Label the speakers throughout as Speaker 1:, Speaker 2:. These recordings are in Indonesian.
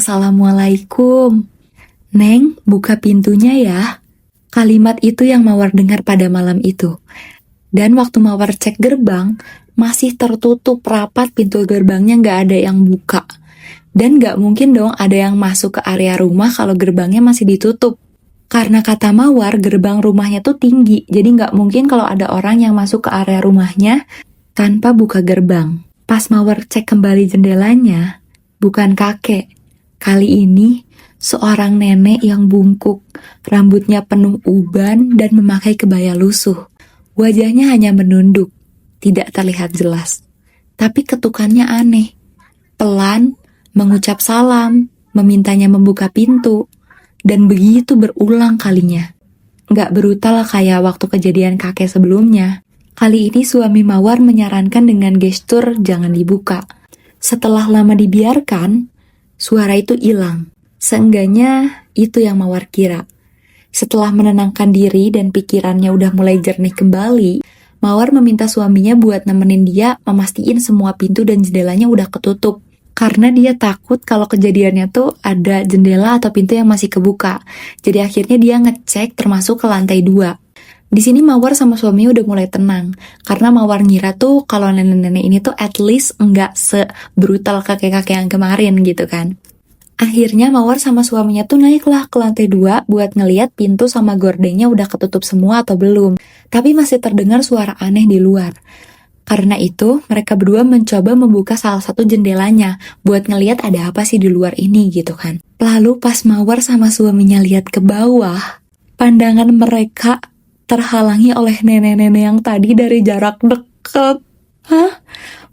Speaker 1: Assalamualaikum. Neng, buka pintunya ya. Kalimat itu yang Mawar dengar pada malam itu. Dan waktu Mawar cek gerbang, masih tertutup rapat pintu gerbangnya, nggak ada yang buka. Dan nggak mungkin dong ada yang masuk ke area rumah kalau gerbangnya masih ditutup. Karena kata Mawar, gerbang rumahnya tuh tinggi, jadi nggak mungkin kalau ada orang yang masuk ke area rumahnya tanpa buka gerbang. Pas Mawar cek kembali jendelanya, bukan kakek. Kali ini, seorang nenek yang bungkuk, rambutnya penuh uban dan memakai kebaya lusuh. Wajahnya hanya menunduk, tidak terlihat jelas. Tapi ketukannya aneh. Pelan, mengucap salam, memintanya membuka pintu, dan begitu berulang kalinya. Nggak brutal kayak waktu kejadian kakek sebelumnya. Kali ini suami Mawar menyarankan dengan gestur jangan dibuka. Setelah lama dibiarkan, suara itu hilang. Seenggaknya itu yang Mawar kira. Setelah menenangkan diri dan pikirannya udah mulai jernih kembali, Mawar meminta suaminya buat nemenin dia memastiin semua pintu dan jendelanya udah ketutup. Karena dia takut kalau kejadiannya tuh ada jendela atau pintu yang masih kebuka. Jadi akhirnya dia ngecek termasuk ke lantai 2. Di sini Mawar sama suaminya udah mulai tenang. Karena Mawar ngira tuh kalau nenek-nenek ini tuh at least nggak sebrutal kakek-kakek yang kemarin gitu kan. Akhirnya Mawar sama suaminya tuh naiklah ke lantai 2 buat ngeliat pintu sama gordengnya udah ketutup semua atau belum. Tapi masih terdengar suara aneh di luar. Karena itu, mereka berdua mencoba membuka salah satu jendelanya buat ngeliat ada apa sih di luar ini gitu kan. Lalu pas Mawar sama suaminya lihat ke bawah, pandangan mereka terhalangi oleh nenek-nenek yang tadi dari jarak dekat. Hah?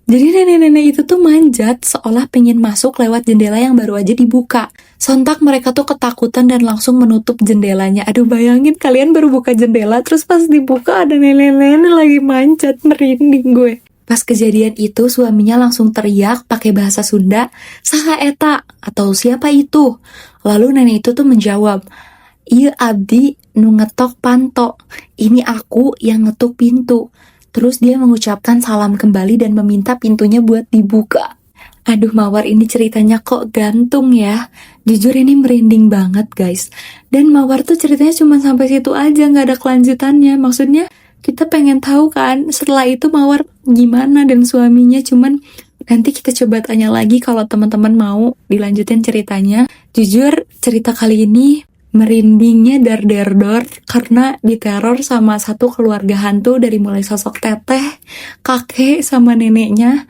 Speaker 1: Jadi nenek-nenek itu tuh manjat seolah pengen masuk lewat jendela yang baru aja dibuka. Sontak mereka tuh ketakutan dan langsung menutup jendelanya. Aduh, bayangin kalian baru buka jendela terus pas dibuka ada nenek-nenek lagi manjat, merinding gue. Pas kejadian itu suaminya langsung teriak pakai bahasa Sunda, "Saha eta?" atau "Siapa itu?" Lalu nenek itu tuh menjawab, "Ieu abdi nu ngetok panto. Ini aku yang ngetuk pintu." Terus dia mengucapkan salam kembali dan meminta pintunya buat dibuka. Aduh, Mawar ini ceritanya kok gantung ya. Jujur ini merinding banget guys. Dan Mawar tuh ceritanya cuma sampai situ aja, gak ada kelanjutannya. Maksudnya kita pengen tahu kan setelah itu Mawar gimana dan suaminya. Cuman nanti kita coba tanya lagi kalau teman-teman mau dilanjutin ceritanya. Jujur cerita kali ini merindingnya dar-dar-dor karena diteror sama satu keluarga hantu dari mulai sosok teteh, kakek, sama neneknya.